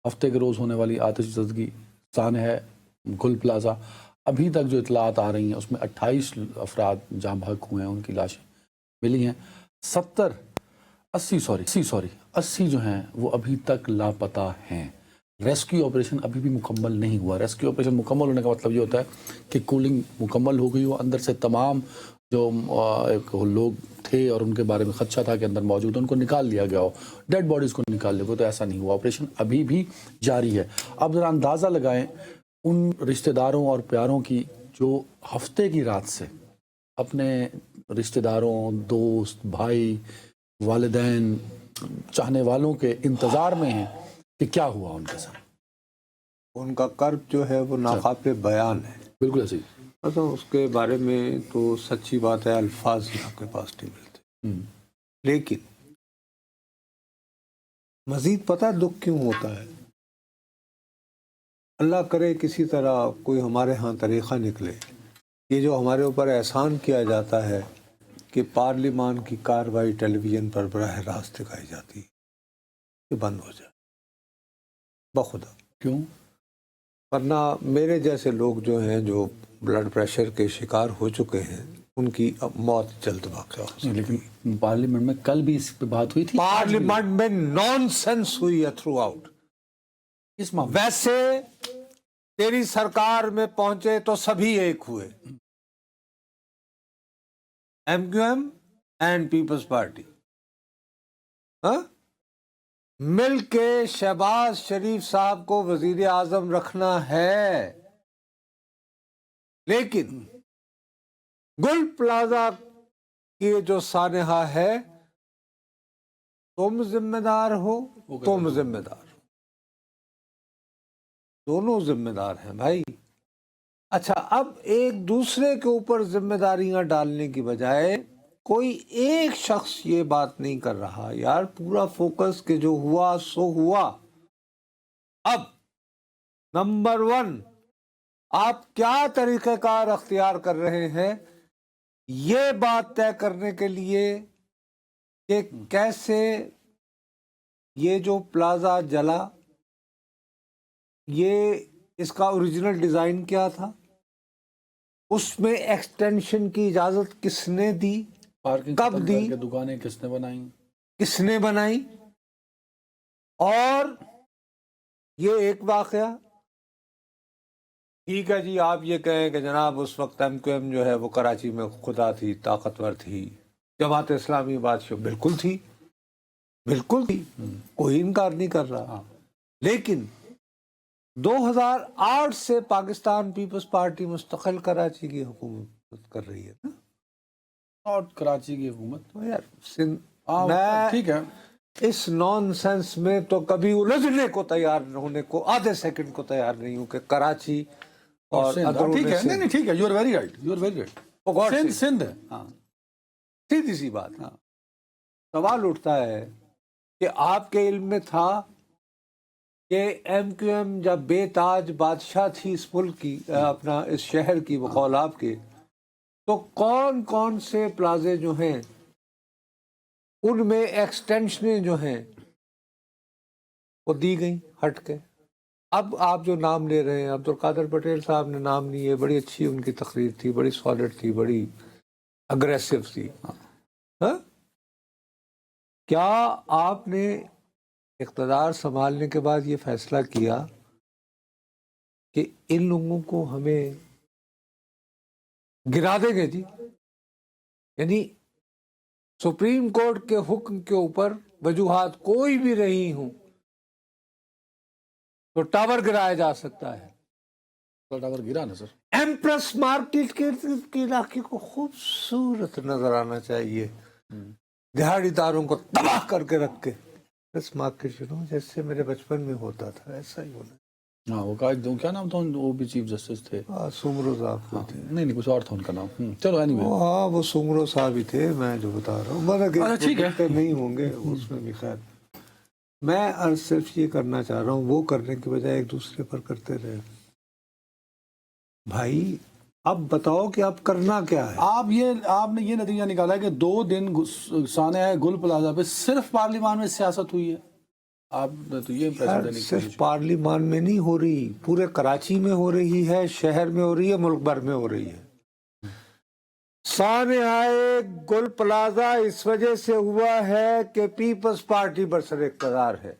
ہفتے کے روز ہونے والی آتش زدگی سانحہ گل پلازا، ابھی تک جو اطلاعات آ رہی ہیں اس میں 28 افراد جاں بحق ہوئے ہیں، ان کی لاشیں ملی ہیں۔ 80 جو ہیں وہ ابھی تک لاپتہ ہیں۔ ریسکیو آپریشن ابھی بھی مکمل نہیں ہوا۔ ریسکیو آپریشن مکمل ہونے کا مطلب یہ ہوتا ہے کہ کولنگ مکمل ہو گئی ہو، اندر سے تمام جو لوگ تھے اور ان کے بارے میں خدشہ تھا کہ اندر موجود ان کو نکال لیا گیا ہو، ڈیڈ باڈیز کو نکال لیا گیا، تو ایسا نہیں ہوا۔ آپریشن ابھی بھی جاری ہے۔ اب ذرا اندازہ لگائیں ان رشتہ داروں اور پیاروں کی جو ہفتے کی رات سے اپنے رشتہ داروں، دوست، بھائی، والدین، چاہنے والوں کے انتظار میں ہیں کہ کیا ہوا ان کے ساتھ۔ ان کا کرب جو ہے وہ ناقابل بیان ہے۔ بالکل ایسے مطلب اس کے بارے میں تو سچی بات ہے، الفاظ ہی آپ کے پاس نہیں ملتے۔ لیکن مزید پتہ دکھ کیوں ہوتا ہے؟ اللہ کرے کسی طرح کوئی ہمارے ہاں طریقہ نکلے، یہ جو ہمارے اوپر احسان کیا جاتا ہے کہ پارلیمان کی کارروائی ٹیلی ویژن پر براہ راست دکھائی جاتی ہے، یہ بند ہو جائے بخدا۔ کیوں؟ ورنہ میرے جیسے لوگ جو ہیں جو بلڈ پریشر کے شکار ہو چکے ہیں، ان کی موت جلد واقع ہو سکتی ہے۔ لیکن پارلیمنٹ میں کل بھی اس پہ بات ہوئی تھی، پارلیمنٹ میں نان سینس ہوئی ہے تھرو آؤٹ۔ اس معاملے ویسے تیری سرکار میں پہنچے تو سبھی ایک ہوئے، ایم کیو ایم اینڈ پیپلز پارٹی، مل کے شہباز شریف صاحب کو وزیر اعظم رکھنا ہے، لیکن گل پلازا کی جو سانحہ ہے، تم ذمہ دار ہو، تم ذمہ دار ہو، دونوں ذمہ دار ہیں بھائی۔ اچھا، اب ایک دوسرے کے اوپر ذمہ داریاں ڈالنے کی بجائے کوئی ایک شخص یہ بات نہیں کر رہا، یار پورا فوکس کہ جو ہوا سو ہوا۔ اب نمبر 1، آپ کیا طریقہ کار اختیار کر رہے ہیں یہ بات طے کرنے کے لیے کہ کیسے یہ جو پلازا جلا، یہ اس کا اوریجنل ڈیزائن کیا تھا، اس میں ایکسٹینشن کی اجازت کس نے دی، کب دی، دکانیں کس نے بنائیں، کس نے بنائی، اور یہ ایک واقعہ۔ ٹھیک ہے جی، آپ یہ کہیں کہ جناب اس وقت ایم کیو ایم جو ہے وہ کراچی میں خدا تھی، طاقتور تھی، جماعت اسلامی بادشاہ بالکل تھی، بالکل تھی، کوئی انکار نہیں کر رہا۔ لیکن 2008 سے پاکستان پیپلز پارٹی مستقل کراچی کی حکومت کر رہی ہے نا، اور کراچی کی حکومت یار ٹھیک ہے، اس نان سینس میں تو کبھی الجھنے کو تیار ہونے کو آدھے سیکنڈ کو تیار نہیں ہوں کہ کراچی اور ٹھیک ہے، نہیں ٹھیک ہے، you are very right, you are very right, Sindh ہے، سیدھی سی بات۔ سوال اٹھتا ہے کہ آپ کے علم میں تھا کہ ایم کیو ایم جب بے تاج بادشاہ تھی اس ملک کی، اپنا اس شہر کی، بقول آپ کے، تو کون کون سے پلازے جو ہیں ان میں ایکسٹینشنیں جو ہیں وہ دی گئیں ہٹ کے۔ اب آپ جو نام لے رہے ہیں، عبدالقادر پٹیل صاحب نے نام لیے، بڑی اچھی ان کی تقریر تھی، بڑی سالڈ تھی، بڑی اگریسو تھی۔ کیا آپ نے اقتدار سنبھالنے کے بعد یہ فیصلہ کیا کہ ان لوگوں کو ہمیں گرا دیں گے جی؟ یعنی سپریم کورٹ کے حکم کے اوپر وجوہات کوئی بھی رہی ہوں تو ٹاور گرایا جا سکتا ہے۔ ٹاور گرا نا سر، ایمپریس مارکیٹ کے علاقے کو خوبصورت نظر آنا چاہیے، دہاڑی داروں کو تباہ کر کے رکھ کے مارکیٹ جیسے میرے بچپن میں ہوتا تھا ایسا ہی ہونا۔ ہاں وہ کیا نام تھا، وہ بھی چیف جسٹس تھے، سومرو صاحب تھے، نہیں کچھ اور تھا ان کا نام، چلو اینی وے، ہاں وہ سومرو صاحب ہی تھے، میں جو بتا رہا ہوں ٹھیک ہے، نہیں ہوں گے اس میں بھی۔ خیر، میں صرف یہ کرنا چاہ رہا ہوں، وہ کرنے کی بجائے ایک دوسرے پر کرتے رہے۔ بھائی اب بتاؤ کہ اب کرنا کیا ہے؟ آپ نے یہ نتیجہ نکالا ہے کہ 2 دن سانحہ گل پلازا پہ صرف پارلیمان میں سیاست ہوئی ہے۔ آپ نے تو یہ امپریشن دینے کی صرف کوشش پارلیمان میں نہیں ہو رہی، پورے کراچی میں ہو رہی ہے، شہر میں ہو رہی ہے، ملک بھر میں ہو رہی ہے۔ سانحۂ گل پلازہ اس وجہ سے ہوا ہے کہ پیپلز پارٹی برسر اقتدار ہے۔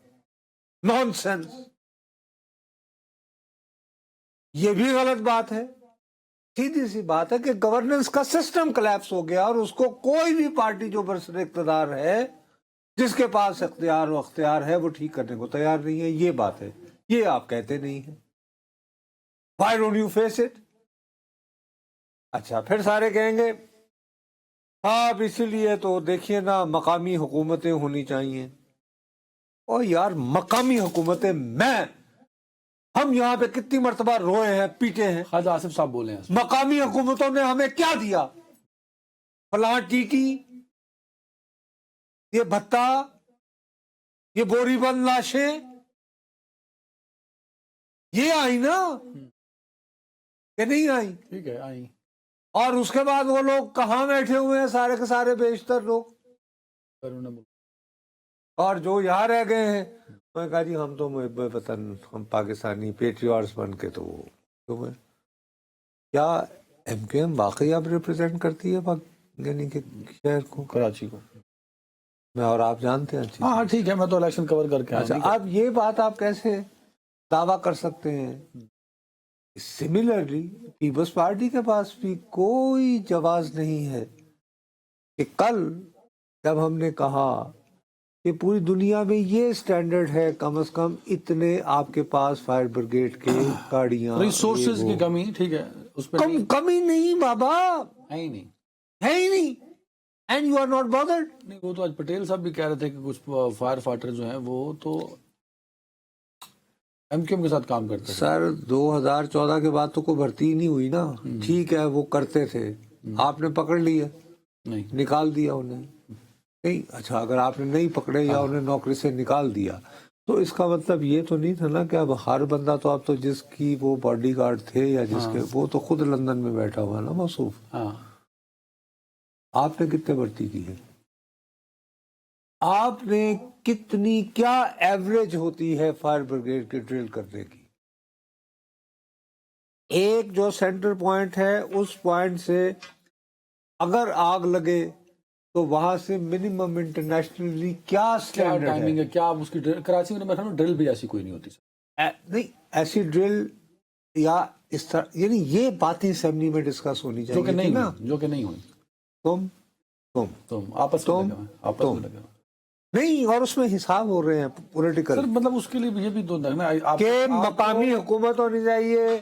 نان سینس، یہ بھی غلط بات ہے۔ سیدھی سی بات ہے کہ گورننس کا سسٹم کلیپس ہو گیا، اور اس کو کوئی بھی پارٹی جو برسر اقتدار ہے، جس کے پاس اختیار و اختیار ہے، وہ ٹھیک کرنے کو تیار نہیں ہے۔ یہ بات ہے، یہ آپ کہتے نہیں ہیں۔ Why don't you face it؟ اچھا، پھر سارے کہیں گے آپ اسی لیے تو دیکھیے نا مقامی حکومتیں ہونی چاہیے۔ او یار، مقامی حکومتیں ہم یہاں پہ کتنی مرتبہ روئے ہیں، پیٹے ہیں۔ خواجہ آصف صاحب بولے ہیں مقامی حکومتوں نے ہمیں کیا دیا؟ فلاں ٹیٹی، یہ بھتہ، یہ بوری بند لاشیں، یہ آئی نا کہ نہیں آئی؟ ٹھیک ہے آئی، اور اس کے بعد وہ لوگ کہاں بیٹھے ہوئے ہیں، سارے کے سارے بیشتر لوگ، اور جو یہاں رہ گئے ہیں میں کہا جی ہم تو محب وطن، ہم پاکستانی پیٹریوٹس بن کے، تو وہ کیا ایم کیو ایم واقعی اب ریپرزینٹ کرتی ہے یعنی کہ شہر کو، کراچی کو؟ میں اور آپ جانتے ہیں۔ ہاں ٹھیک ہے، میں تو الیکشن کور کر کے اچھا، اب یہ بات آپ کیسے دعویٰ کر سکتے ہیں؟ سملرلی پیپلز پارٹی کے پاس بھی کوئی جواز نہیں ہے کہ کل جب ہم نے کہا کہ پوری دنیا میں یہ سٹینڈرڈ ہے، کم از کم اتنے آپ کے پاس فائر بریگیڈ کے گاڑیاں، ریسورسز کی کمی، ٹھیک ہے، اس پہ کمی نہیں بابا، ہے ہی نہیں، ہے ہی نہیں، and you are not bothered. نہیں، وہ تو آج پٹیل صاحب بھی کہہ رہے تھے کہ کچھ فائر فائٹر جو ہیں وہ تو ایم کیو ایم کے ساتھ کام کرتے ہیں۔ سر 2014 کے بعد تو کوئی بھرتی ہی نہیں ہوئی نا۔ ٹھیک ہے وہ کرتے تھے، آپ نے پکڑ لیا، نہیں، نکال دیا انہیں، نہیں؟ اچھا، اگر آپ نے نہیں پکڑے یا انہیں نوکری سے نکال دیا تو اس کا مطلب یہ تو نہیں تھا نا کہ اب ہر بندہ تو اب تو جس کی وہ باڈی گارڈ تھے یا جس کے، وہ تو خود لندن میں بیٹھا ہوا نا موصوف۔ ہاں، آپ نے کتنے بھرتی کی ہے؟ آپ نے کتنی، کیا ایوریج ہوتی ہے فائر بریگیڈ کے ڈرل کرنے کی؟ ایک جو سینٹر پوائنٹ ہے، اس پوائنٹ سے اگر آگ لگے تو وہاں سے منیمم انٹرنیشنلی کیا سٹینڈرڈ ٹائمنگ ہے؟ ہے، کیا اس کی کراچی میں میرے خیال میں ڈرل بھی ایسی کوئی نہیں ہوتی سر۔ نہیں، ایسی ڈرل یا اس طرح، یعنی یہ باتیں اسمبلی میں ڈسکس ہونی جو چاہیے کہ نہیں نا۔ ہوئی، جو کہ نہیں ہوئی، تم آپس میں لگے ہوئے، آپس میں لگے ہوئے۔ نہیں، اور اس میں حساب ہو رہے ہیں پولیٹیکل، سر مطلب اس کے لیے بھی یہ بھی تو دیکھنا، کہ مقامی حکومت ہونی چاہیے،